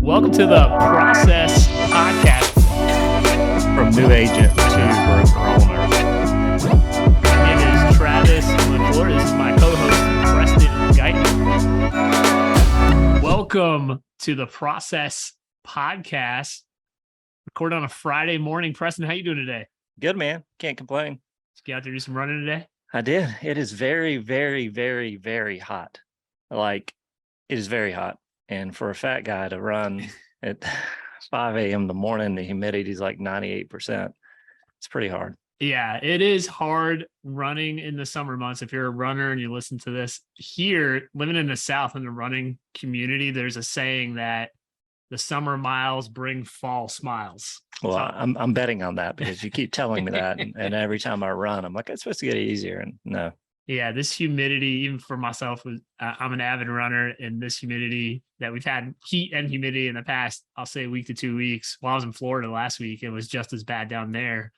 Welcome to the Process Podcast. From new agent to broker owner. My name is Travis McClure. This is my co-host, Preston Guyton. Welcome to the Process Podcast. Recorded on a Friday morning. Preston, how you doing today? Good, man. Can't complain. Did you get out there do some running today? I did. It is very, very, very, very hot. Like, it is very hot. And for a fat guy to run at 5 a.m. in the morning, the humidity is like 98%. It's pretty hard. Yeah, it is hard running in the summer months. If you're a runner and you listen to this here, living in the South in the running community, there's a saying that the summer miles bring fall smiles. Well, I'm betting on that because you keep telling me that. And every time I run, I'm like, it's supposed to get easier. And no. Yeah, this humidity, even for myself, I'm an avid runner, and this humidity that we've had, heat and humidity in the past, I'll say a week to 2 weeks. While I was in Florida last week, it was just as bad down there.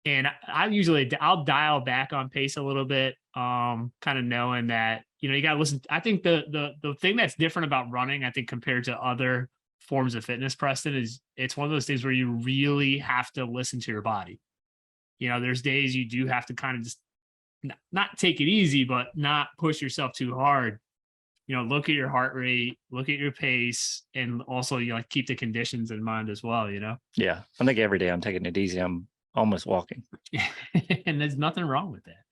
And I'll dial back on pace a little bit, kind of knowing that, you got to listen. I think the thing that's different about running, I think, compared to other forms of fitness, Preston, is it's one of those things where you really have to listen to your body. There's days you do have to kind of just not take it easy, but not push yourself too hard. Look at your heart rate, look at your pace, and also keep the conditions in mind as well. Yeah, I think every day I'm taking it easy. I'm almost walking. And there's nothing wrong with that.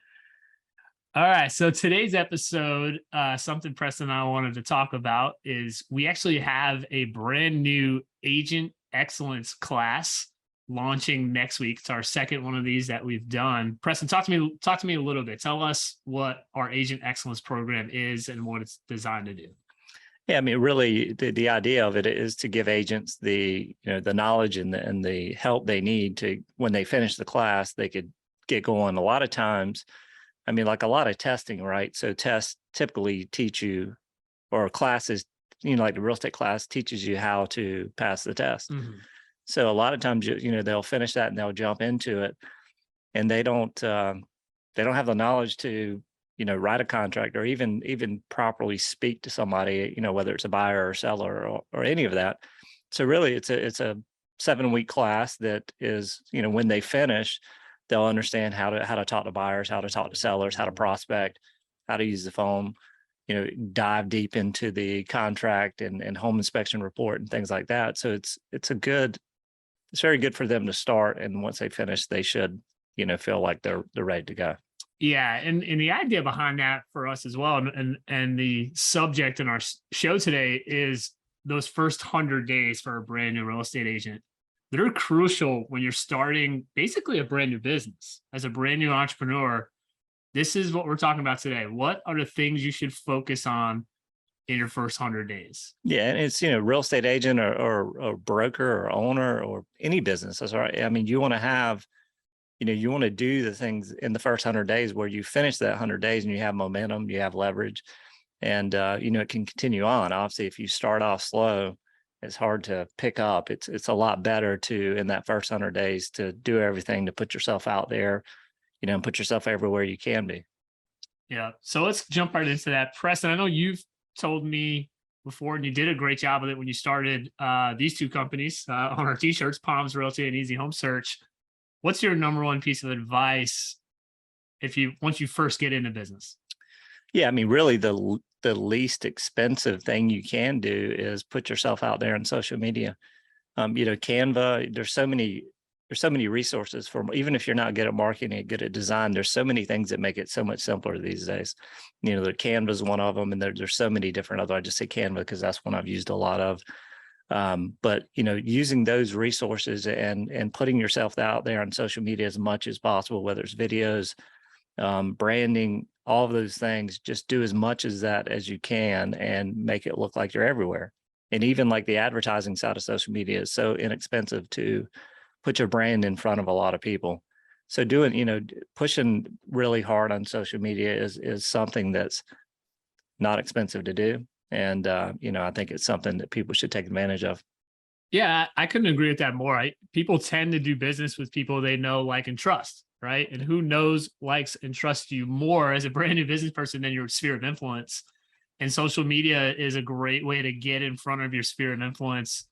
All right, so today's episode, something Preston and I wanted to talk about is we actually have a brand new agent excellence class launching next week. It's our second one of these that we've done. Preston, talk to me a little bit. Tell us what our agent excellence program is and what it's designed to do. Yeah, I mean, really, the idea of it is to give agents the knowledge and the help they need to, when they finish the class, they could get going. A lot of times, I mean, like a lot of testing, right? So tests typically teach you, or classes, like the real estate class teaches you how to pass the test. Mm-hmm. So a lot of times, they'll finish that and they'll jump into it, and they don't have the knowledge to, write a contract or even properly speak to somebody, whether it's a buyer or seller or any of that. So really, it's a 7-week class that is, when they finish, they'll understand how to talk to buyers, how to talk to sellers, how to prospect, how to use the phone, dive deep into the contract and home inspection report and things like that. So it's very good for them to start. And once they finish, they should, feel like they're ready to go. Yeah. And the idea behind that for us as well, and the subject in our show today is those first 100 days for a brand new real estate agent. They're crucial when you're starting basically a brand new business. As a brand new entrepreneur, this is what we're talking about today. What are the things you should focus on in your first 100 days? Yeah, and it's, real estate agent or broker or owner or any business. That's right. I mean, you want to have, you want to do the things in the first 100 days where you finish that 100 days and you have momentum, you have leverage, and, it can continue on. Obviously, if you start off slow, it's hard to pick up. It's a lot better to, in that first 100 days, to do everything to put yourself out there, and put yourself everywhere you can be. Yeah. So let's jump right into that. Preston, I know you've told me before, and you did a great job of it when you started these two companies on our t-shirts, Palms Realty and Easy Home Search. What's your number one piece of advice once you first get into business? Yeah, I mean, really the least expensive thing you can do is put yourself out there on social media. Canva, there's so many resources for, even if you're not good at marketing, good at design, there's so many things that make it so much simpler these days. The Canva is one of them, and there's so many different other. I just say Canva because that's one I've used a lot of. But using those resources and putting yourself out there on social media as much as possible, whether it's videos, branding, all of those things, just do as much as that as you can and make it look like you're everywhere. And even like the advertising side of social media is so inexpensive to put your brand in front of a lot of people. So pushing really hard on social media is something that's not expensive to do. And, I think it's something that people should take advantage of. Yeah, I couldn't agree with that more. People tend to do business with people they know, like, and trust, right? And who knows, likes, and trusts you more as a brand new business person than your sphere of influence. And social media is a great way to get in front of your sphere of influence,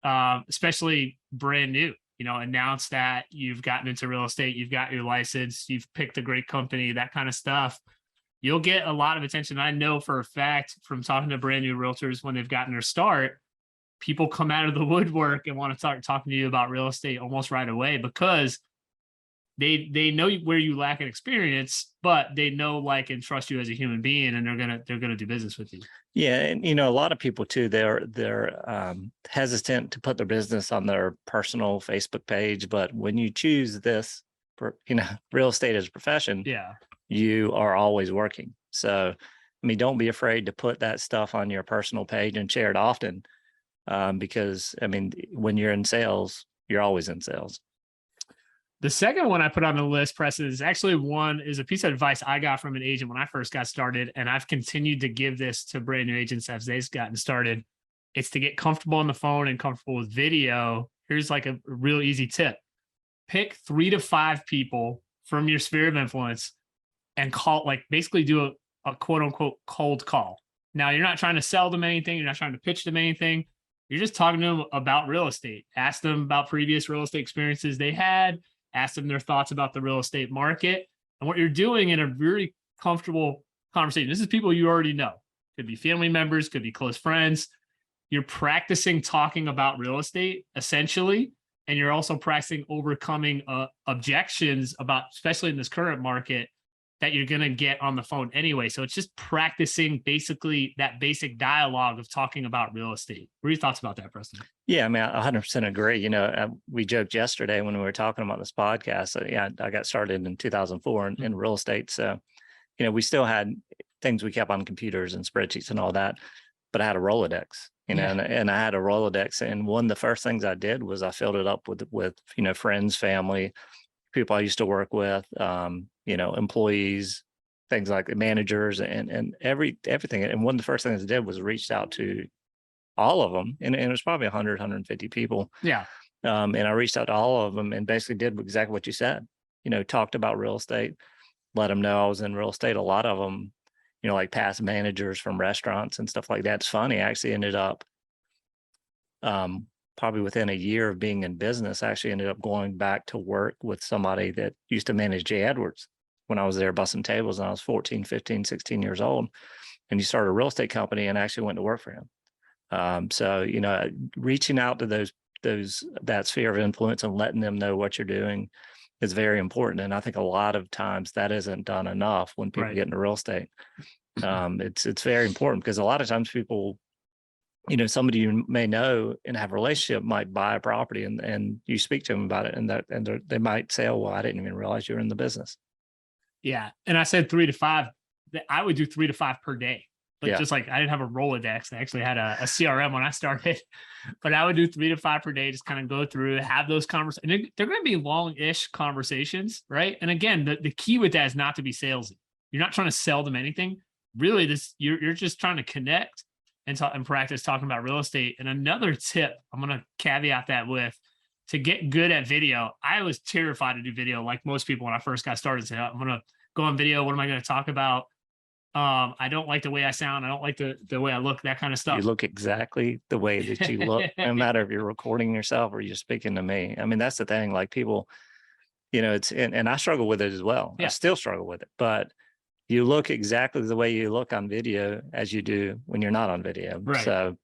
especially brand new. Announce that you've gotten into real estate, you've got your license, you've picked a great company, that kind of stuff. You'll get a lot of attention. I know for a fact from talking to brand new realtors when they've gotten their start, people come out of the woodwork and want to start talking to you about real estate almost right away, because they know where you lack an experience, but they know, like, and trust you as a human being, and they're gonna do business with you. Yeah, and a lot of people too, they're hesitant to put their business on their personal Facebook page, but when you choose this, for real estate as a profession, Yeah, you are always working. So, don't be afraid to put that stuff on your personal page and share it often, because when you're in sales, you're always in sales. the second one I put on the list, Preston, is actually is a piece of advice I got from an agent when I first got started, and I've continued to give this to brand new agents as they've gotten started. It's to get comfortable on the phone and comfortable with video. Here's like a real easy tip. Pick 3 to 5 people from your sphere of influence and basically do a quote unquote cold call. Now, you're not trying to sell them anything. You're not trying to pitch them anything. You're just talking to them about real estate. Ask them about previous real estate experiences they had. Ask them their thoughts about the real estate market and what you're doing in a very comfortable conversation. This is people you already know. Could be family members, could be close friends. You're practicing talking about real estate, essentially, and you're also practicing overcoming objections about, especially in this current market, that you're going to get on the phone anyway. So it's just practicing basically that basic dialogue of talking about real estate. What are your thoughts about that, Preston? Yeah, I 100% agree. We joked yesterday when we were talking about this podcast. I got started in 2004 in real estate. So, we still had things we kept on computers and spreadsheets and all that, but I had a Rolodex, and I had a Rolodex. And one of the first things I did was I filled it up with friends, family, people I used to work with, employees, things like managers, and everything. And one of the first things I did was reached out to all of them, and it was probably 100, 150 people. Yeah. And I reached out to all of them and basically did exactly what you said. Talked about real estate, let them know I was in real estate. A lot of them, like past managers from restaurants and stuff like that. It's funny. I actually ended up, probably within a year of being in business, I actually ended up going back to work with somebody that used to manage J. Edwards when I was there bussing tables, and I was 14, 15, 16 years old. And he started a real estate company and actually went to work for him. So, reaching out to that sphere of influence and letting them know what you're doing is very important. And I think a lot of times that isn't done enough when people get into real estate. It's very important, because a lot of times people, somebody you may know and have a relationship might buy a property, and you speak to them about it, and they might say, "Oh, well, I didn't even realize you were in the business." Yeah. And I said 3 to 5. I would do 3 to 5 per day. But just like I didn't have a Rolodex. I actually had a CRM when I started, but I would do 3 to 5 per day, just kind of go through, have those conversations. And they're going to be long-ish conversations, right? And again, the key with that is not to be salesy. You're not trying to sell them anything. Really, you're just trying to connect and practice talking about real estate. And another tip, I'm going to caveat that with, to get good at video. I was terrified to do video, like most people when I first got started. Say, I'm going to go on video. What am I going to talk about? I don't like the way I sound. I don't like the way I look, that kind of stuff. You look exactly the way that you look, no matter if you're recording yourself or you're speaking to me. That's the thing. Like people, it's, and I struggle with it as well. Yeah. I still struggle with it, but you look exactly the way you look on video as you do when you're not on video. Right. So,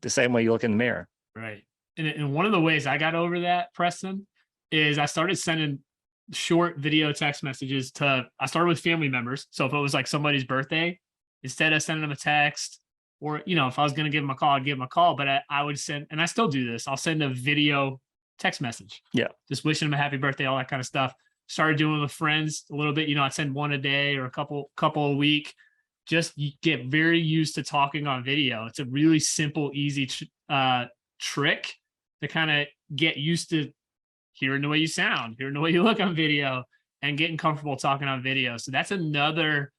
the same way you look in the mirror. Right. And one of the ways I got over that, Preston, is I started sending short video text messages I started with family members. So if it was like somebody's birthday, instead of sending them a text, or, if I was going to give them a call, I'd give them a call, but I would send, and I still do this, I'll send a video text message. Yeah. Just wishing them a happy birthday, all that kind of stuff. Started doing it with friends a little bit, I'd send one a day or a couple a week. Just get very used to talking on video. It's a really simple, easy trick to kind of get used to hearing the way you sound, hearing the way you look on video, and getting comfortable talking on video. So that's another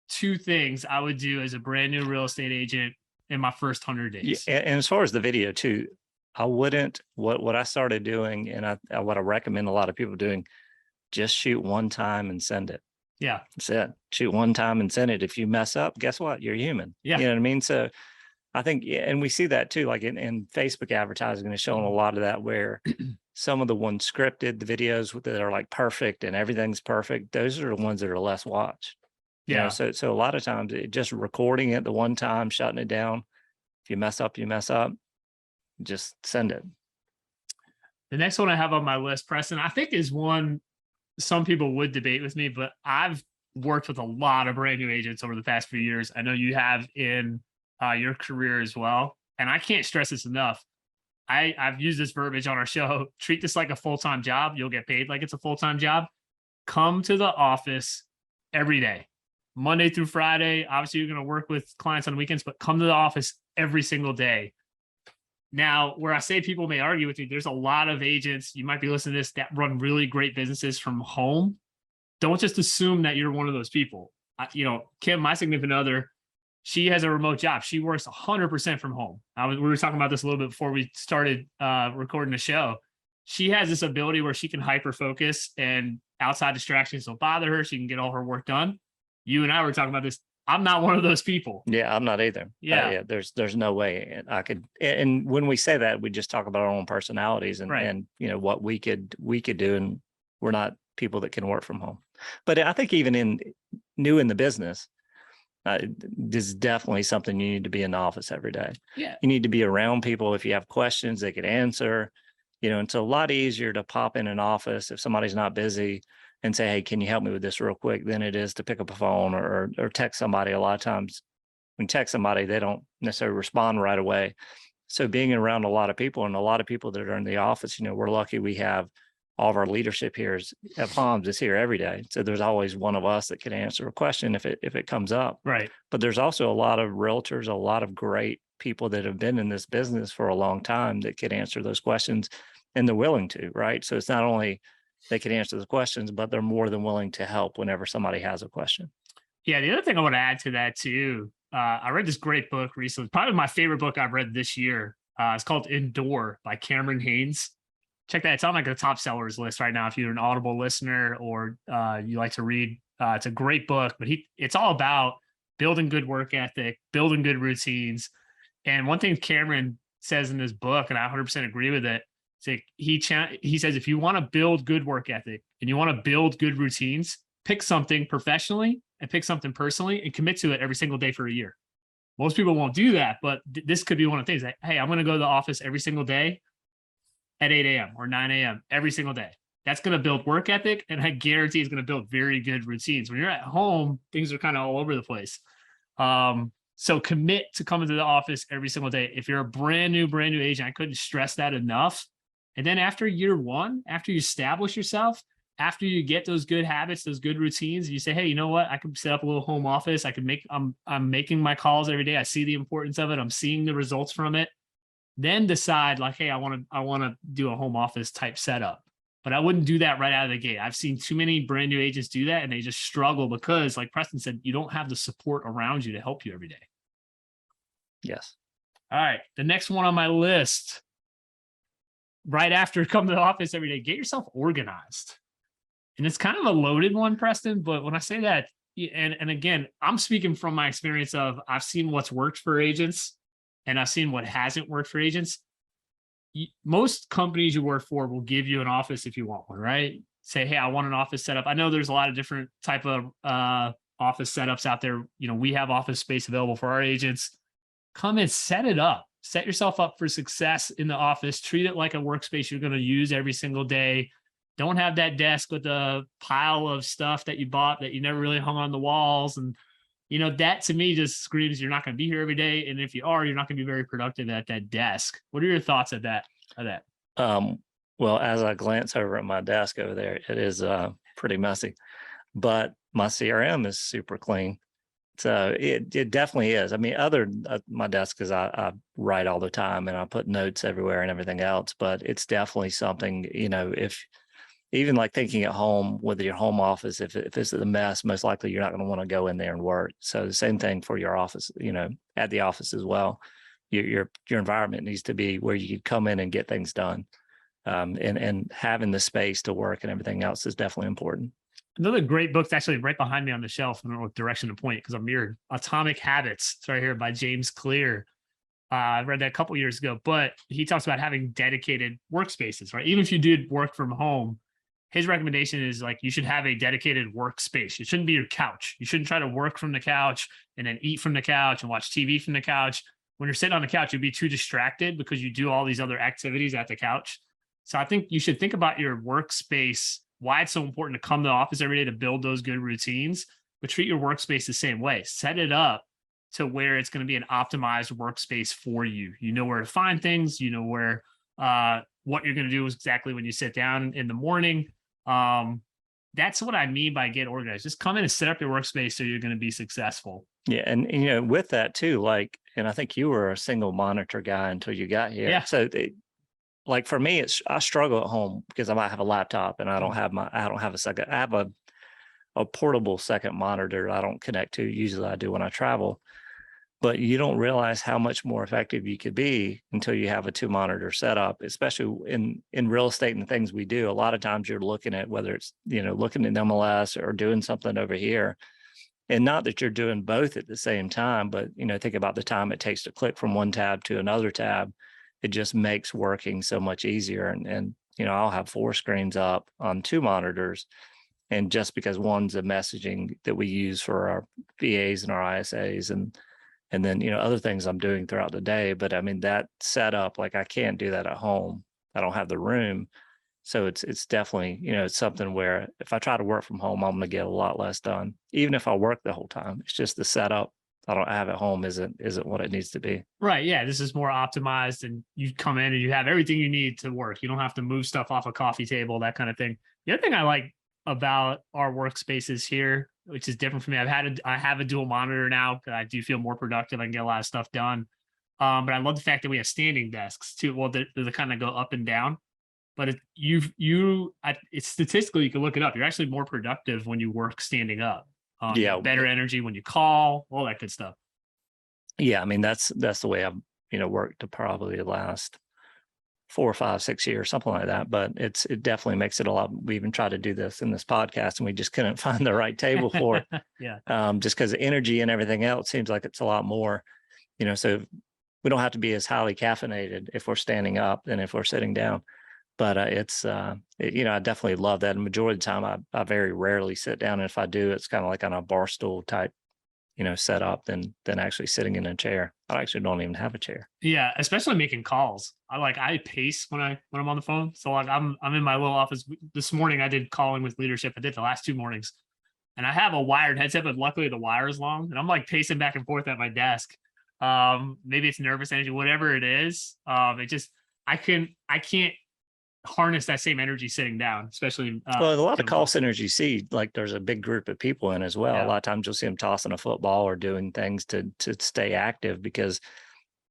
2 things I would do as a brand new real estate agent in my first 100 days. Yeah, and as far as the video too, I wouldn't, what I started doing, and what I recommend a lot of people doing, just shoot one time and send it. Yeah. That's it. Shoot one time and send it. If you mess up, guess what? You're human. Yeah. You know what I mean? So I think, and we see that too, like in Facebook advertising is showing a lot of that, where some of the ones scripted, the videos that are like perfect and everything's perfect, those are the ones that are less watched. You know, Yeah. so a lot of times just recording it the one time, shutting it down. If you mess up, just send it. The next one I have on my list, Preston, I think is one some people would debate with me, but I've worked with a lot of brand new agents over the past few years. I know you have in your career as well. And I can't stress this enough. I've used this verbiage on our show. Treat this like a full-time job. You'll get paid like it's a full-time job. Come to the office every day, Monday through Friday. Obviously, you're going to work with clients on weekends, but come to the office every single day. Now, where I say people may argue with me, there's a lot of agents, you might be listening to this, that run really great businesses from home. Don't just assume that you're one of those people. Kim, my significant other, she has a remote job. She works 100% from home. We were talking about this a little bit before we started recording the show. She has this ability where she can hyper focus and outside distractions don't bother her. She can get all her work done. You and I were talking about this. I'm not one of those people. Yeah, I'm not either. Yeah. There's no way I could. And when we say that, we just talk about our own personalities and, right. and what we could do. And we're not people that can work from home. But I think even new in the business, this is definitely something you need to be in the office every day. Yeah. You need to be around people. If you have questions, they could answer. It's a lot easier to pop in an office if somebody's not busy and say, hey, can you help me with this real quick, than it is to pick up a phone or text somebody. A lot of times when you text somebody, they don't necessarily respond right away. So being around a lot of people, and a lot of people that are in the office, we're lucky we have all of our leadership here at Palms is here every day. So there's always one of us that can answer a question if it comes up. Right. But there's also a lot of realtors, a lot of great people that have been in this business for a long time that can answer those questions, and they're willing to, right? So it's not only they can answer the questions, but they're more than willing to help whenever somebody has a question. Yeah. The other thing I want to add to that too, I read this great book recently, probably my favorite book I've read this year. It's called Endure by Cameron Haynes. Check that. It's on like the top sellers list right now. If you're an Audible listener or you like to read, it's a great book, but it's all about building good work ethic, building good routines. And one thing Cameron says in this book, and I 100% agree with it, it's like he says, if you want to build good work ethic and you want to build good routines, pick something professionally and pick something personally and commit to it every single day for a year. Most people won't do that, but this could be one of the things that, hey, I'm going to go to the office every single day at 8 a.m. or 9 a.m. every single day. That's going to build work ethic, and I guarantee it's going to build very good routines. When you're at home, things are kind of all over the place. So commit to coming to the office every single day. If you're a brand new agent, I couldn't stress that enough. And then after year one, after you establish yourself, after you get those good habits, those good routines, you say, hey, you know what? I can set up a little home office. I'm making my calls every day. I see the importance of it. I'm seeing the results from it. Then decide like, hey, I want to do a home office type setup. But I wouldn't do that right out of the gate. I've seen too many brand new agents do that, and they just struggle because, like Preston said, you don't have the support around you to help you every day. Yes. All right. The next one on my list, right after come to the office every day, get yourself organized. And it's kind of a loaded one, Preston. But when I say that, and again, I'm speaking from my experience of I've seen what's worked for agents and I've seen what hasn't worked for agents. Most companies you work for will give you an office if you want one, right? Say, hey, I want an office setup. I know there's a lot of different type of office setups out there. We have office space available for our agents. Come and set it up. Set yourself up for success in the office. Treat it like a workspace you're going to use every single day. Don't have that desk with a pile of stuff that you bought that you never really hung on the walls. And, that to me just screams you're not going to be here every day. And if you are, you're not going to be very productive at that desk. What are your thoughts of that? Well, as I glance over at my desk over there, it is pretty messy, but my CRM is super clean. So it definitely is. I mean, my desk is I write all the time and I put notes everywhere and everything else, but it's definitely something, if even like thinking at home with your home office, if it's a mess, most likely you're not going to want to go in there and work. So the same thing for your office, at the office as well. Your environment needs to be where you can come in and get things done. And having the space to work and everything else is definitely important. Another great book's actually right behind me on the shelf. I don't know what direction to point because I'm mirrored. Atomic Habits. It's right here by James Clear. I read that a couple years ago, but he talks about having dedicated workspaces, right? Even if you did work from home, his recommendation is like you should have a dedicated workspace. It shouldn't be your couch. You shouldn't try to work from the couch and then eat from the couch and watch TV from the couch. When you're sitting on the couch, you'd be too distracted because you do all these other activities at the couch. So I think you should think about your workspace, why it's so important to come to the office every day to build those good routines, but treat your workspace the same way. Set it up to where it's going to be an optimized workspace for you. You know where to find things, you know where what you're going to do is exactly when you sit down in the morning. That's what I mean by get organized. Just come in and set up your workspace so you're going to be successful. Yeah. And, you know, with that too, like, and I think you were a single monitor guy until you got here. Yeah. So like for me, I struggle at home because I might have a laptop and I don't have a second, I have a portable second monitor I don't connect to. Usually I do when I travel, but you don't realize how much more effective you could be until you have a 2-monitor setup, especially in real estate and the things we do. A lot of times you're looking at whether it's, you know, looking at MLS or doing something over here. And not that you're doing both at the same time, but, you know, think about the time it takes to click from one tab to another tab. It just makes working so much easier. And, you know, I'll have 4 screens up on 2 monitors. And just because one's a messaging that we use for our VAs and our ISAs and then, you know, other things I'm doing throughout the day. But I mean, that setup, like I can't do that at home. I don't have the room. So it's definitely, you know, it's something where if I try to work from home, I'm going to get a lot less done, even if I work the whole time. It's just the setup I don't have at home isn't what it needs to be. Right. Yeah. This is more optimized and you come in and you have everything you need to work. You don't have to move stuff off a coffee table, that kind of thing. The other thing I like about our workspaces here, which is different for me, I have a dual monitor now because I do feel more productive. I can get a lot of stuff done. But I love the fact that we have standing desks too. Well, they kind of go up and down. But it's statistically, you can look it up. You're actually more productive when you work standing up. Yeah. Better energy when you call, all that good stuff. Yeah. I mean, that's the way I've, you know, worked to probably the last 4 or 5, 6 years, something like that. But it definitely makes it a lot. We even tried to do this in this podcast and we just couldn't find the right table for it. Yeah. Just because energy and everything else seems like it's a lot more, you know, so we don't have to be as highly caffeinated if we're standing up than if we're sitting down. But you know, I definitely love that. And majority of the time, I very rarely sit down. And if I do, it's kind of like on a bar stool type, you know, setup than actually sitting in a chair. I actually don't even have a chair. Yeah, especially making calls. I pace when I'm on the phone. So like I'm in my little office. This morning I did calling with leadership. I did the last 2 mornings, and I have a wired headset, but luckily the wire is long, and I'm like pacing back and forth at my desk. Maybe it's nervous energy, whatever it is. I can't harness that same energy sitting down, especially well, a lot of call centers you see, like there's a big group of people in as well. Yeah. A lot of times you'll see them tossing a football or doing things to stay active because,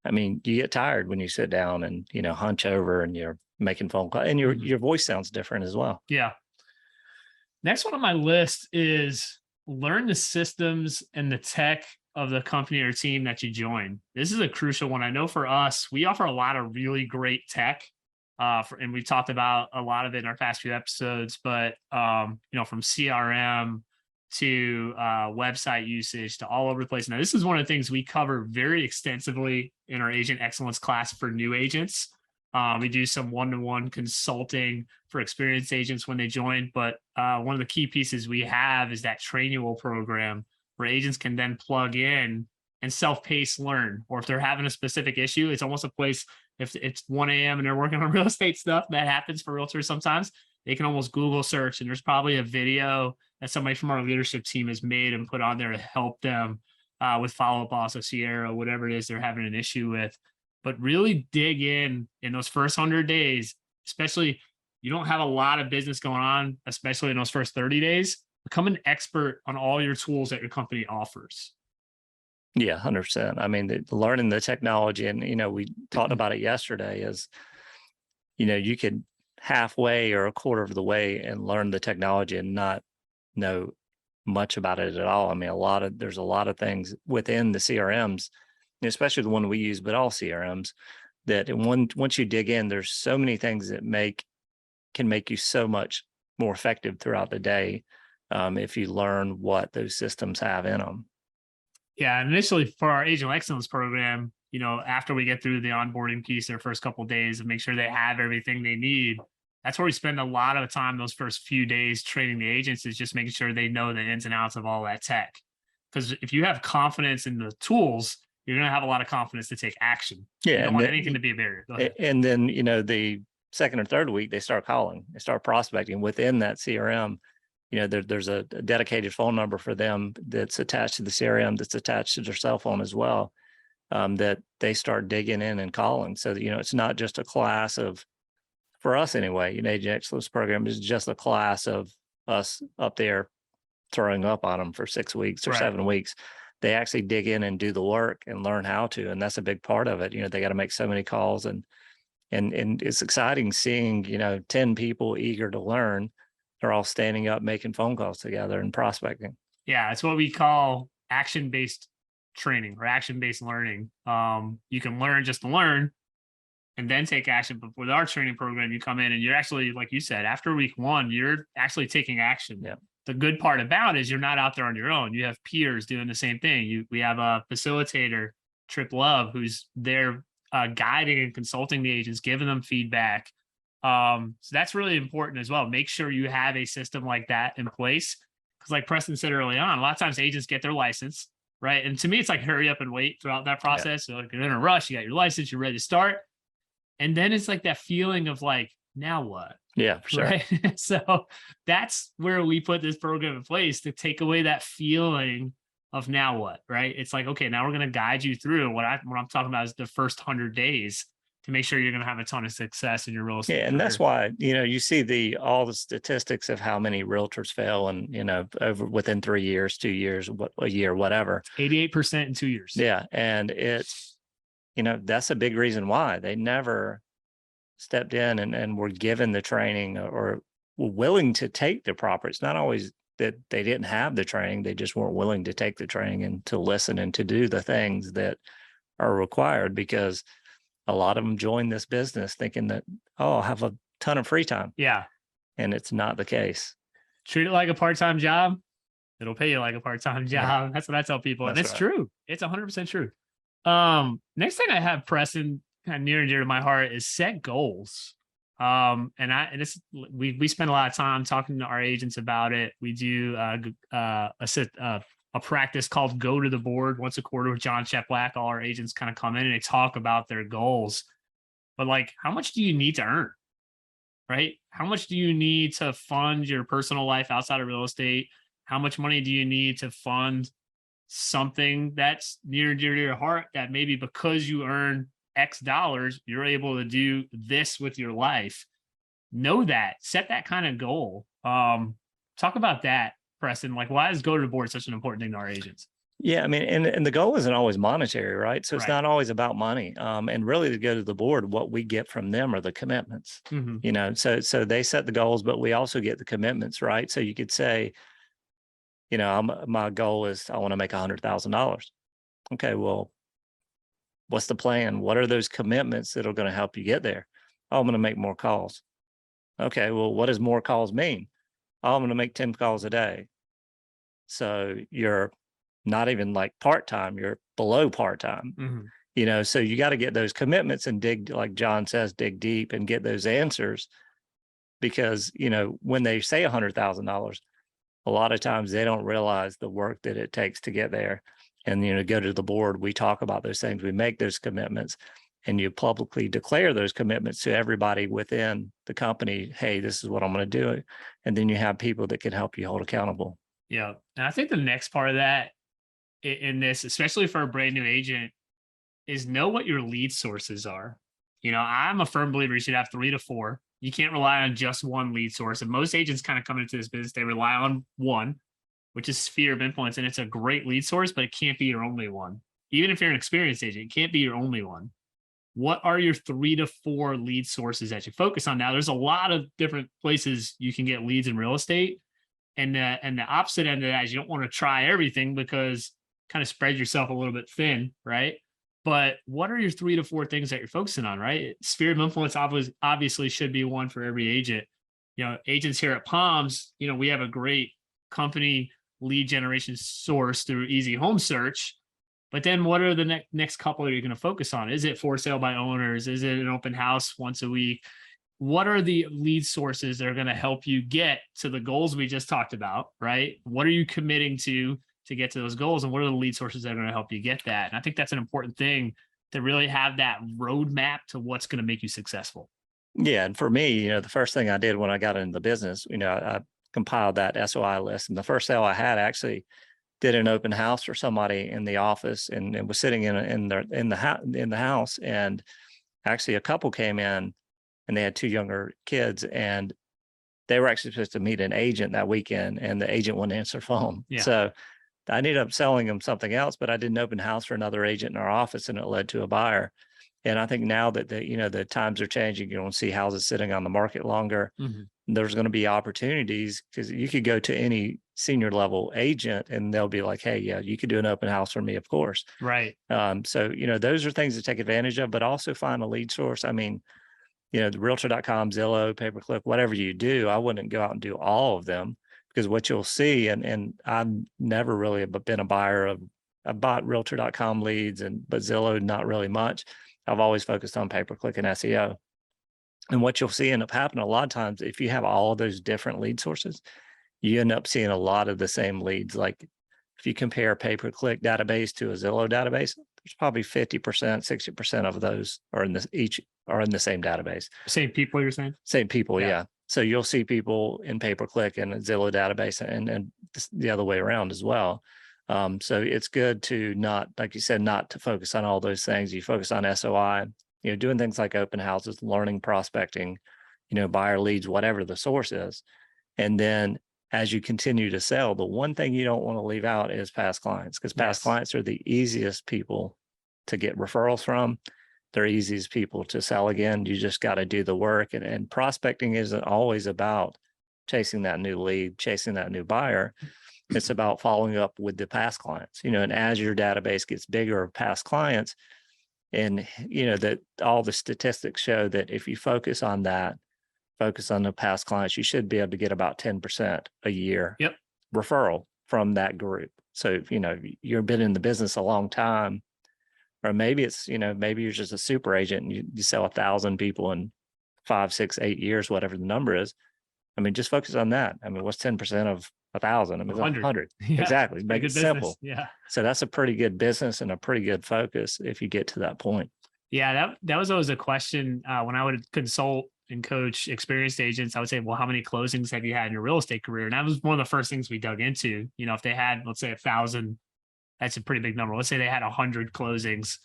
I mean, you get tired when you sit down and, you know, hunch over and you're making phone calls and your voice sounds different as well. Yeah. Next one on my list is learn the systems and the tech of the company or team that you join. This is a crucial one. I know for us, we offer a lot of really great tech. And we've talked about a lot of it in our past few episodes, but you know, from CRM to website usage to all over the place. Now, this is one of the things we cover very extensively in our agent excellence class for new agents. We do some one-to-one consulting for experienced agents when they join, but one of the key pieces we have is that trainual program where agents can then plug in and self-pace learn, or if they're having a specific issue, it's almost a place. If it's 1 a.m. and they're working on real estate stuff, that happens for realtors sometimes, they can almost Google search and there's probably a video that somebody from our leadership team has made and put on there to help them with follow-up, also Sierra, whatever it is they're having an issue with. But really dig in those first 100 days, especially you don't have a lot of business going on, especially in those first 30 days, become an expert on all your tools that your company offers. Yeah, 100%. I mean, learning the technology, and, you know, we talked about it yesterday, is, you know, you could halfway or a quarter of the way and learn the technology and not know much about it at all. I mean, there's a lot of things within the CRMs, especially the one we use, but all CRMs, that once you dig in, there's so many things that can make you so much more effective throughout the day if you learn what those systems have in them. Yeah, initially for our Agent Excellence program, after we get through the onboarding piece, their first couple of days, and make sure they have everything they need, that's where we spend a lot of time those first few days training the agents, is just making sure they know the ins and outs of all that tech. Because if you have confidence in the tools, you're going to have a lot of confidence to take action. Yeah, you don't want anything to be a barrier. And then, the second or third week, they start calling, they start prospecting within that CRM. There's a dedicated phone number for them that's attached to the CRM, that's attached to their cell phone as well, that they start digging in and calling. So that, it's not just a class of, for us anyway, Agent Excellence program is just a class of us up there throwing up on them for 6 weeks or 7 weeks. They actually dig in and do the work and learn how to, and that's a big part of it. They got to make so many calls, and it's exciting seeing 10 people eager to learn. They're all standing up, making phone calls together and prospecting. Yeah, it's what we call action-based training or action-based learning. You can learn just to learn and then take action. But with our training program, you come in and you're actually, like you said, after week 1, you're actually taking action. Yeah. The good part about it is you're not out there on your own. You have peers doing the same thing. We have a facilitator, Trip Love, who's there guiding and consulting the agents, giving them feedback. So that's really important as well. Make sure you have a system like that in place. Because like Preston said early on, a lot of times agents get their license, right? And to me, it's like hurry up and wait throughout that process. Yeah. So like you're in a rush, you got your license, you're ready to start. And then it's like that feeling of like, now what? Yeah, for sure. Right? So that's where we put this program in place, to take away that feeling of now what, right? It's like, okay, now we're going to guide you through what I'm talking about is the first 100 days to make sure you're going to have a ton of success in your real estate. Yeah, and that's why, you see all the statistics of how many realtors fail, and over within 3 years, 2 years, a year, whatever. 88% in 2 years. Yeah, and it's that's a big reason why they never stepped in and were given the training or were willing to take the proper. It's not always that they didn't have the training, they just weren't willing to take the training and to listen and to do the things that are required, because a lot of them join this business thinking that, I'll have a ton of free time. Yeah. And it's not the case. Treat it like a part-time job. It'll pay you like a part-time job. Yeah. That's what I tell people. And it's true. It's 100% true. Next thing I have, Preston, kind of near and dear to my heart, is set goals. We spend a lot of time talking to our agents about it. We do a practice called Go to the Board once a quarter with John Cheplack. All our agents kind of come in and they talk about their goals. But like, how much do you need to earn? Right? How much do you need to fund your personal life outside of real estate? How much money do you need to fund something that's near and dear to your heart, that maybe because you earn X dollars, you're able to do this with your life? Know that. Set that kind of goal. Talk about that, Preston. Like, why is Go to the Board such an important thing to our agents? Yeah, I mean, and the goal isn't always monetary, right? So it's not always about money. And really, to go to the board, what we get from them are the commitments. Mm-hmm. So they set the goals, but we also get the commitments, right? So you could say, my goal is I want to make $100,000. Okay, well, what's the plan? What are those commitments that are going to help you get there? Oh, I'm going to make more calls. Okay, well, what does more calls mean? Oh, I'm going to make 10 calls a day. So you're not even like part-time, you're below part-time. Mm-hmm. So you got to get those commitments and dig, like John says, dig deep and get those answers. Because, when they say $100,000, a lot of times they don't realize the work that it takes to get there. And, go to the board, we talk about those things, we make those commitments, and you publicly declare those commitments to everybody within the company. Hey, this is what I'm going to do. And then you have people that can help you hold accountable. Yeah. And I think the next part of that in this, especially for a brand new agent, is know what your lead sources are. I'm a firm believer you should have 3 to 4. You can't rely on just one lead source. And most agents kind of come into this business, they rely on one, which is sphere of influence. And it's a great lead source, but it can't be your only one. Even if you're an experienced agent, it can't be your only one. What are your 3 to 4 lead sources that you focus on? Now, there's a lot of different places you can get leads in real estate. And the opposite end of that is you don't want to try everything, because kind of spread yourself a little bit thin, right? But what are your 3 to 4 things that you're focusing on, right? Sphere of influence obviously should be one for every agent. Agents here at Palms, we have a great company lead generation source through easy home search. But then what are the next couple are you going to focus on? Is it for sale by owners? Is it an open house once a week? What are the lead sources that are going to help you get to the goals we just talked about, right? What are you committing to get to those goals? And what are the lead sources that are going to help you get that? And I think that's an important thing, to really have that roadmap to what's going to make you successful. Yeah. And for me, the first thing I did when I got into the business, I compiled that SOI list. And the first sale I had, actually did an open house for somebody in the office, and it was sitting in the house. And actually a couple came in, and they had 2 younger kids, and they were actually supposed to meet an agent that weekend, and the agent wouldn't answer phone. Yeah. So I ended up selling them something else, but I did an open house for another agent in our office, and it led to a buyer. And I think now that the times are changing, you're going to see houses sitting on the market longer. Mhm. There's going to be opportunities, because you could go to any senior level agent and they'll be like, hey, yeah, you could do an open house for me, of course. Right. So, those are things to take advantage of, but also find a lead source. I mean, the realtor.com, Zillow, pay-per-click, whatever you do, I wouldn't go out and do all of them, because what you'll see, and I've never really been a buyer of, I bought realtor.com leads, but Zillow, not really much. I've always focused on pay-per-click and SEO. And what you'll see end up happening a lot of times, if you have all of those different lead sources, you end up seeing a lot of the same leads. Like if you compare a pay-per-click database to a Zillow database, there's probably 50%, 60% of those are in the same database. Same people, you're saying? Same people, yeah. So you'll see people in pay-per-click and a Zillow database, and the other way around as well. So it's good to not, like you said, not to focus on all those things. You focus on SOI, doing things like open houses, learning prospecting, buyer leads, whatever the source is. And then as you continue to sell, the one thing you don't want to leave out is past clients, because past clients are the easiest people to get referrals from. They're easiest people to sell again. You just got to do the work. And prospecting isn't always about chasing that new lead, chasing that new buyer. It's about following up with the past clients, and as your database gets bigger of past clients, and that all the statistics show that if you focus on the past clients, you should be able to get about 10% a year referral from that group. So, you've been in the business a long time, or maybe it's, maybe you're just a super agent and you sell 1,000 people in 5, 6, 8 years, whatever the number is. I mean, just focus on that. I mean, what's 10% of 1,000? I mean, 100. Yeah, exactly. Make it simple. Yeah. So that's a pretty good business and a pretty good focus if you get to that point. Yeah, that was always a question when I would consult and coach experienced agents. I would say, well, how many closings have you had in your real estate career? And that was one of the first things we dug into. If they had, let's say 1,000, that's a pretty big number. Let's say they had 100 closings,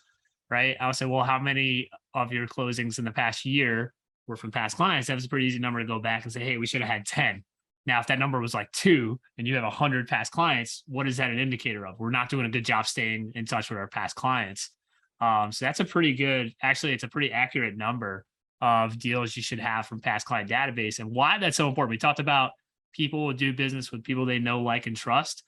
right? I would say, well, how many of your closings in the past year were from past clients? That was a pretty easy number to go back and say, hey, we should have had 10. Now, if that number was like 2 and you have 100 past clients, what is that an indicator of? We're not doing a good job staying in touch with our past clients. So that's a pretty good, actually, it's a pretty accurate number of deals you should have from past client database. And why that's so important. We talked about people will do business with people they know, like, and trust.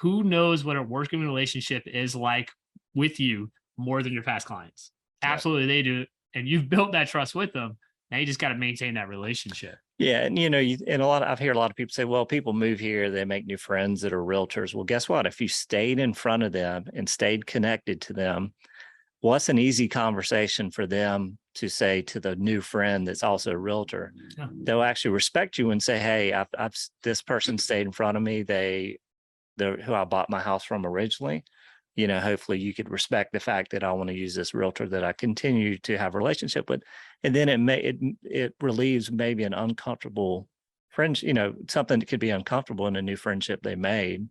Who knows what a working relationship is like with you more than your past clients? Absolutely, they do. And you've built that trust with them. Now you just got to maintain that relationship. Yeah. And, I've heard a lot of people say, well, people move here, they make new friends that are realtors. Well, guess what? If you stayed in front of them and stayed connected to them, what's an easy conversation for them to say to the new friend that's also a realtor? Yeah. They'll actually respect you and say, hey, this person stayed in front of me. They're who I bought my house from originally. Hopefully you could respect the fact that I want to use this realtor that I continue to have a relationship with. And then it relieves maybe an uncomfortable friendship, something that could be uncomfortable in a new friendship they made.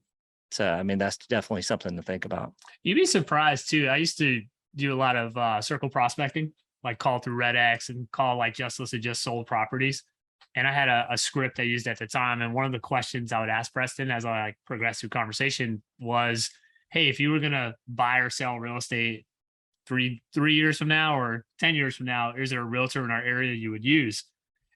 So, I mean, that's definitely something to think about. You'd be surprised too. I used to do a lot of circle prospecting, like call through Red X and call like just listed, just sold properties. And I had a script I used at the time. And one of the questions I would ask Preston as I progressed through conversation was, hey, if you were going to buy or sell real estate 3 years from now or 10 years from now, is there a realtor in our area you would use?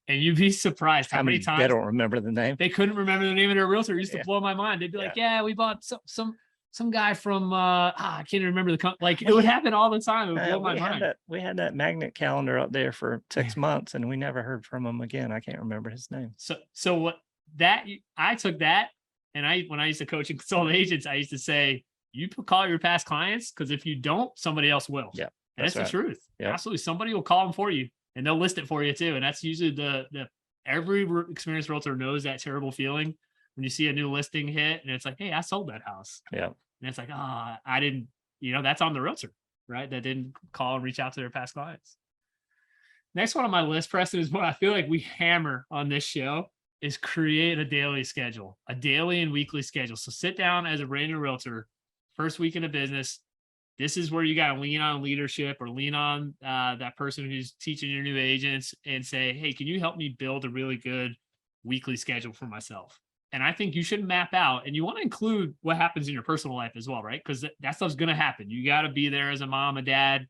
And you'd be surprised how many times they don't remember the name. They couldn't remember the name of their realtor. It used to blow my mind. They'd be like, yeah, we bought some guy from I can't remember it would happen all the time. It would blow my mind. We had that magnet calendar up there for 6 months and we never heard from him again. I can't remember his name. So what I took that And when I used to coach and consult agents, I used to say, you call your past clients, because if you don't, somebody else will. Yeah. And that's the truth. Yeah. Absolutely. Somebody will call them for you, and they'll list it for you too. And that's usually the every experienced realtor knows that terrible feeling when you see a new listing hit and it's like, hey, I sold that house. Yeah. And it's like, I didn't, that's on the realtor, right? That didn't call and reach out to their past clients. Next one on my list, Preston, is what I feel like we hammer on this show, is create a daily schedule, a daily and weekly schedule. So sit down as a brand new realtor, first week in a business. This is where you got to lean on leadership or lean on that person who's teaching your new agents and say, hey, can you help me build a really good weekly schedule for myself? And I think you should map out, and you want to include what happens in your personal life as well, right? Because that stuff's going to happen. You got to be there as a mom, a dad,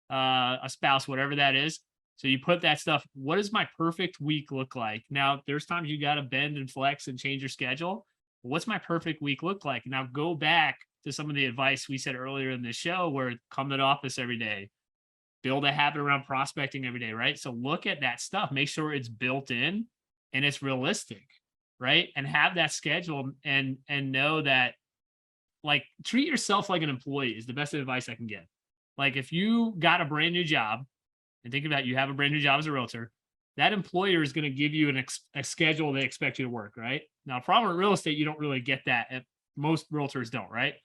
a spouse, whatever that is. So you put that stuff, what does my perfect week look like? Now, there's times you got to bend and flex and change your schedule. What's my perfect week look like? Now go back to some of the advice we said earlier in the show, where come to the office every day, build a habit around prospecting every day, right? So look at that stuff, make sure it's built in and it's realistic, right? And have that schedule and know that, like, treat yourself like an employee is the best advice I can give. Like, if you got a brand new job, and think about, you have a brand new job as a realtor, that employer is going to give you a schedule they expect you to work, right? Now, problem with real estate, you don't really get that. Most realtors don't, right?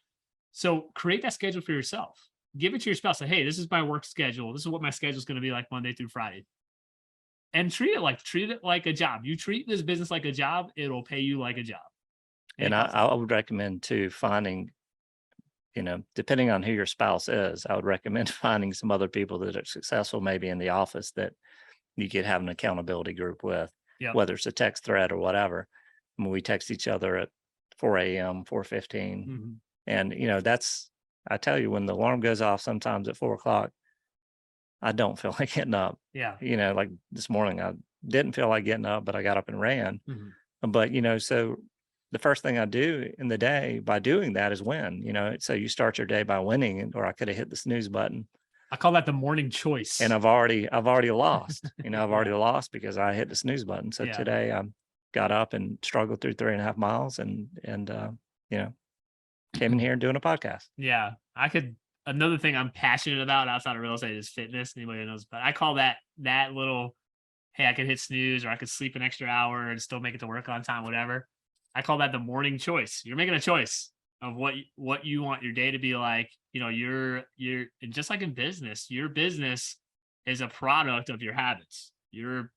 So create that schedule for yourself. Give it to your spouse. Say, hey, this is my work schedule. This is what my schedule is going to be like Monday through Friday. And treat it like a job. You treat this business like a job, it'll pay you like a job. And I would recommend too, finding, depending on who your spouse is, I would recommend finding some other people that are successful, maybe in the office, that you could have an accountability group with, whether it's a text thread or whatever. I mean, we text each other at 4 a.m., 4:15. Mm-hmm. And, I tell you, when the alarm goes off sometimes at 4:00, I don't feel like getting up. Yeah. Like this morning, I didn't feel like getting up, but I got up and ran. Mm-hmm. But, so the first thing I do in the day by doing that is win. So you start your day by winning, or I could have hit the snooze button. I call that the morning choice. And I've already lost. I've already lost because I hit the snooze button. So today I got up and struggled through 3.5 miles and came in here and doing a podcast. Yeah. Another thing I'm passionate about outside of real estate is fitness. Anybody knows, but I call that little, hey, I could hit snooze, or I could sleep an extra hour and still make it to work on time, whatever. I call that the morning choice. You're making a choice of what you want your day to be like. You're just like in business, your business is a product of your habits. Your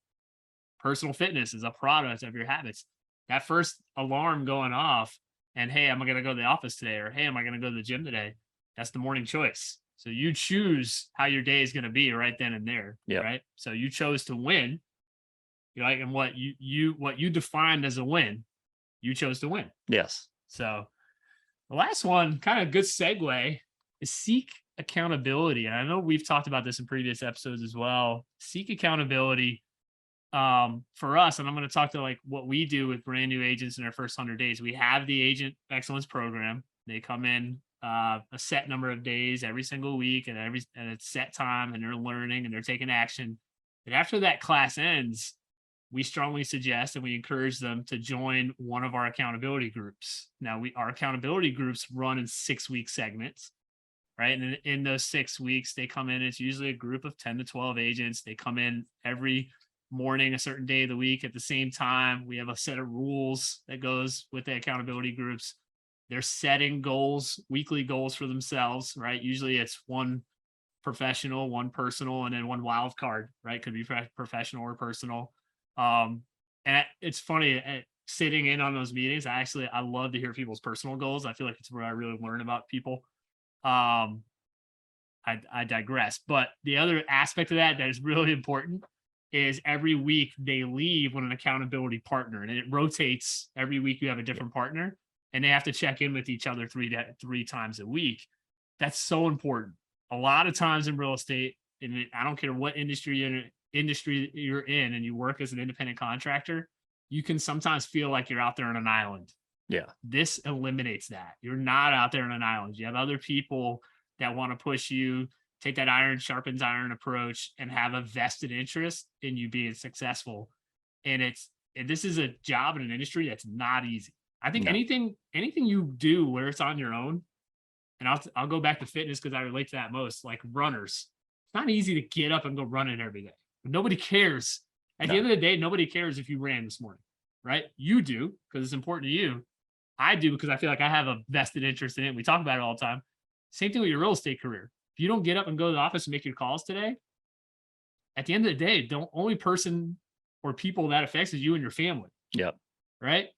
personal fitness is a product of your habits. That first alarm going off and, hey, am I going to go to the office today? Or, hey, am I going to go to the gym today? That's the morning choice. So you choose how your day is going to be right then and there. Right. So you chose to win. And what you defined as a win, you chose to win. Yes. So the last one, kind of good segue, is seek accountability. And I know we've talked about this in previous episodes as well. Seek accountability for us. And I'm going to talk to like what we do with brand new agents in their first 100 days. We have the Agent Excellence Program. They come in a set number of days every single week, and it's set time, and they're learning and they're taking action. And after that class ends, we strongly suggest and we encourage them to join one of our accountability groups. Now, our accountability groups run in 6-week segments, right? And in those 6 weeks, they come in. It's usually a group of 10 to 12 agents. They come in every morning, a certain day of the week at the same time. We have a set of rules that goes with the accountability groups. They're setting goals, weekly goals for themselves, right? Usually it's one professional, one personal, and then one wild card, right? Could be professional or personal. And it's funny, sitting in on those meetings, I love to hear people's personal goals. I feel like it's where I really learn about people. I digress. But the other aspect of that is really important is every week they leave with an accountability partner, and it rotates. Every week you have a different partner, and they have to check in with each other three times a week. That's so important. A lot of times in real estate, and I don't care what industry you're in and you work as an independent contractor, you can sometimes feel like you're out there on an island. Yeah. This eliminates that. You're not out there on an island. You have other people that want to push you, take that iron sharpens iron approach, and have a vested interest in you being successful. And this is a job in an industry that's not easy. I think No. anything you do where it's on your own, and I'll go back to fitness because I relate to that most. Like runners, it's not easy to get up and go running every day. Nobody cares. At the No. end of the day, nobody cares if you ran this morning, right? You do because it's important to you. I do because I feel like I have a vested interest in it. We talk about it all the time. Same thing with your real estate career. If you don't get up and go to the office and make your calls today, at the end of the day, the only person or people that affects is you and your family, Yep. right?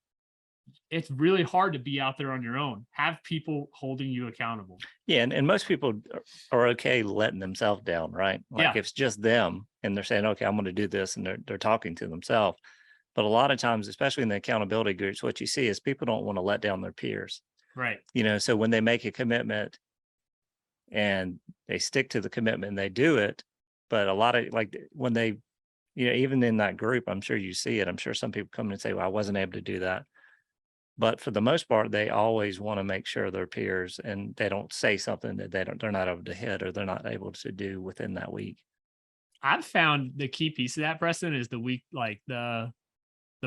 It's really hard to be out there on your own. Have people holding you accountable. Yeah, and most people are okay letting themselves down, right? Like Yeah. if it's just them and they're saying, okay, I'm going to do this, and they're talking to themselves. But a lot of times, especially in the accountability groups, what you see is people don't want to let down their peers. Right. So when they make a commitment and they stick to the commitment and they do it, but a lot of like when they, even in that group, I'm sure you see it. I'm sure some people come in and say, well, I wasn't able to do that. But for the most part, they always want to make sure their peers and they don't say something that they're not able to hit or they're not able to do within that week. I've found the key piece of that, Preston, is the week, like the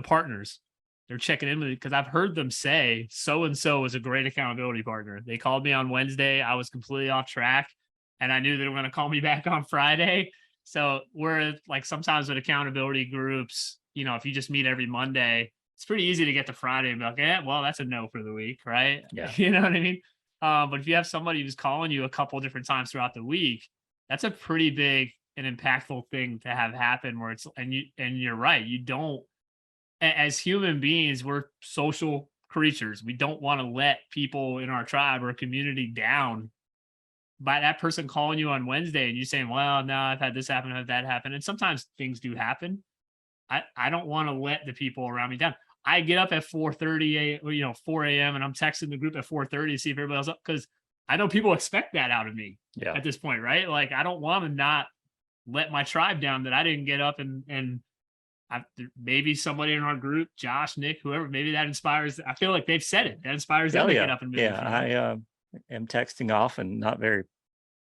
partners. They're checking in with it because I've heard them say so and so is a great accountability partner. They called me on Wednesday. I was completely off track and I knew they were going to call me back on Friday. So we're like sometimes with accountability groups, if you just meet every Monday, it's pretty easy to get to Friday and be like, yeah, well, that's a no for the week, right? Yeah. You know what I mean? But if you have somebody who's calling you a couple different times throughout the week, that's a pretty big and impactful thing to have happen where it's, and you're right. You don't, as human beings, we're social creatures. We don't want to let people in our tribe or community down by that person calling you on Wednesday and you saying, well, no, I've had this happen, I've had that happen. And sometimes things do happen. I don't want to let the people around me down. I get up at 4:30 4 a.m. and I'm texting the group at 4:30 to see if everybody else up because I know people expect that out of me at this point, right? Like I don't want to not let my tribe down that I didn't get up and maybe somebody in our group, Josh, Nick, whoever, maybe that inspires. I feel like they've said it. That inspires them to get up and move. Yeah, I am texting off and not very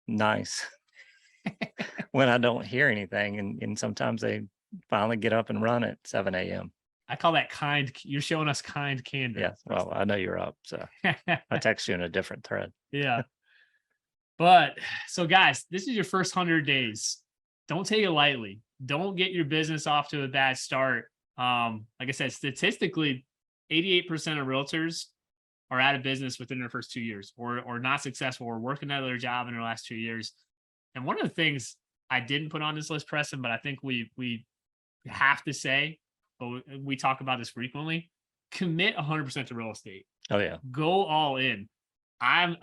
nice when I don't hear anything, and sometimes they finally get up and run at 7 a.m. I call that kind. You're showing us kind candid. Yeah, well, I know you're up, so I text you in a different thread. Yeah. But so guys, this is your first 100 days. Don't take it lightly. Don't get your business off to a bad start. Like I said, statistically, 88% of realtors are out of business within their first 2 years or not successful or working another job in their last 2 years. And one of the things I didn't put on this list, Preston, but I think we have to say, but we talk about this frequently, commit 100% to real estate. Oh yeah. Go all in. I've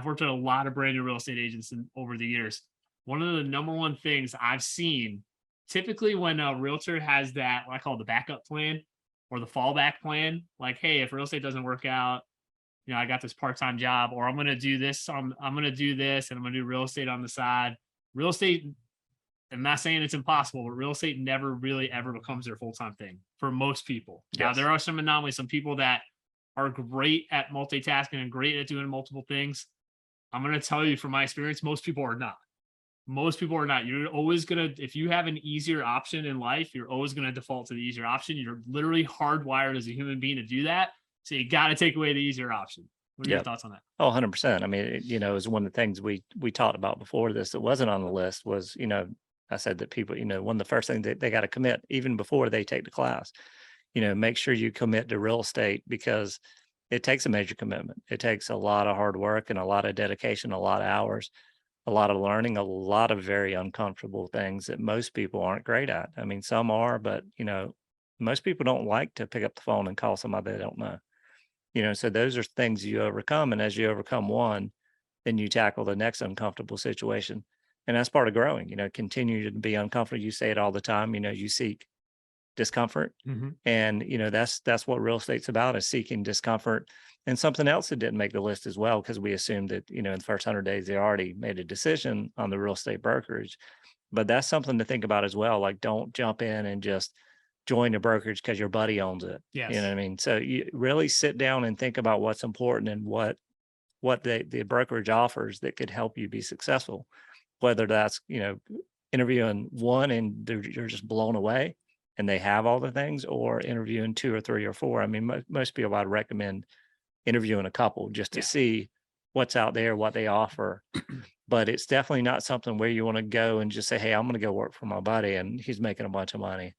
worked with a lot of brand new real estate agents over the years. One of the number one things I've seen, typically when a realtor has that, what I call the backup plan or the fallback plan, like, hey, if real estate doesn't work out, I got this part-time job, or I'm going to do this. I'm going to do this and I'm going to do real estate on the side. Real estate, I'm not saying it's impossible, but real estate never really ever becomes their full-time thing for most people. Yes. Now, there are some anomalies, some people that are great at multitasking and great at doing multiple things. I'm going to tell you from my experience, most people are not. Most people are not. You're always going to, if you have an easier option in life, you're always going to default to the easier option. You're literally hardwired as a human being to do that. So you got to take away the easier option. What are your thoughts on that? Oh, 100%. I mean, it was one of the things we talked about before this that wasn't on the list was, I said that people, one of the first things that they got to commit even before they take the class, make sure you commit to real estate because it takes a major commitment. It takes a lot of hard work and a lot of dedication, a lot of hours, a lot of learning, a lot of very uncomfortable things that most people aren't great at. I mean, some are, but, most people don't like to pick up the phone and call somebody they don't know. So those are things you overcome. And as you overcome one, then you tackle the next uncomfortable situation. And that's part of growing, continue to be uncomfortable. You say it all the time, you seek discomfort. Mm-hmm. And, that's what real estate's about, is seeking discomfort. And something else that didn't make the list as well, because we assumed that, in the first 100 days, they already made a decision on the real estate brokerage. But that's something to think about as well. Like, don't jump in and just join the brokerage because your buddy owns it. Yes. You know what I mean? So you really sit down and think about what's important and what the brokerage offers that could help you be successful. Whether that's, interviewing one and you're just blown away, and they have all the things, or interviewing 2 or 3 or 4. I mean, most people I'd recommend interviewing a couple just to see what's out there, what they offer. But it's definitely not something where you want to go and just say, hey, I'm going to go work for my buddy and he's making a bunch of money.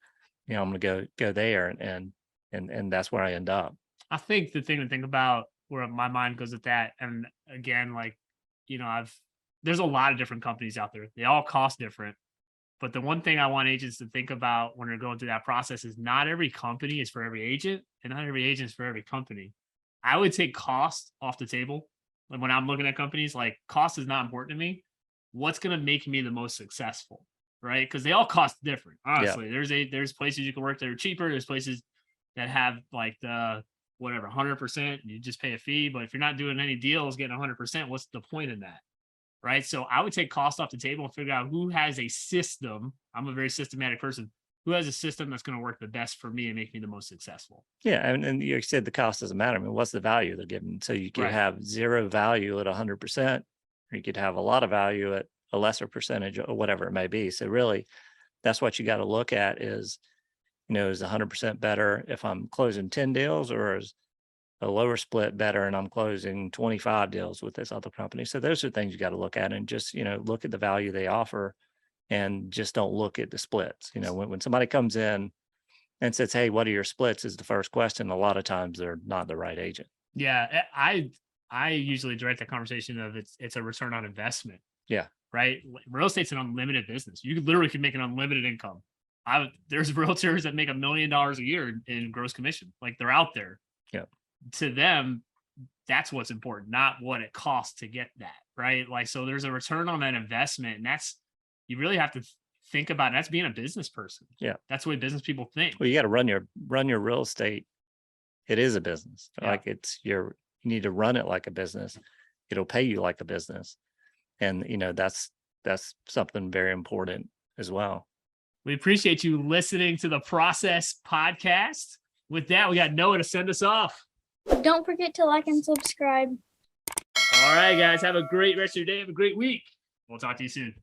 You know, I'm going to go there, and that's where I end up. I think the thing to think about where my mind goes with that, and again, like, you know, there's a lot of different companies out there. They all cost different. But the one thing I want agents to think about when they're going through that process is not every company is for every agent, and not every agent is for every company. I would take cost off the table. Like when I'm looking at companies, like cost is not important to me. What's going to make me the most successful, right? Because they all cost different. Honestly, there's places you can work that are cheaper. There's places that have like the whatever 100%. You just pay a fee. But if you're not doing any deals, getting 100%, what's the point in that? Right. So I would take cost off the table and figure out who has a system. I'm a very systematic person. Who has a system that's going to work the best for me and make me the most successful. Yeah. And you said the cost doesn't matter. I mean, what's the value they're giving? So you could have zero value at 100%, or you could have a lot of value at a lesser percentage, or whatever it may be. So really, that's what you got to look at is, you know, is 100% better if I'm closing 10 deals, or is a lower split better and I'm closing 25 deals with this other company? So those are things you got to look at, and just, you know, look at the value they offer, and just don't look at the splits. You know, when somebody comes in and says, hey, what are your splits, is the first question. A lot of times they're not the right agent. Yeah. I usually direct the conversation of it's a return on investment. Yeah. Right. Real estate's an unlimited business. You literally can make an unlimited income. There's realtors that make $1 million a year in gross commission. Like, they're out there. Yeah. To them, that's what's important, not what it costs to get that. Right. Like, so there's a return on that investment, and you really have to think about it. That's being a business person. Yeah. That's the way business people think. Well, you got to run your real estate. It is a business. Yeah. Like, you need to run it like a business. It'll pay you like a business. And, you know, that's something very important as well. We appreciate you listening to the Process Podcast. With that, we got Noah to send us off. Don't forget to like and subscribe. All right, guys. Have a great rest of your day. Have a great week. We'll talk to you soon.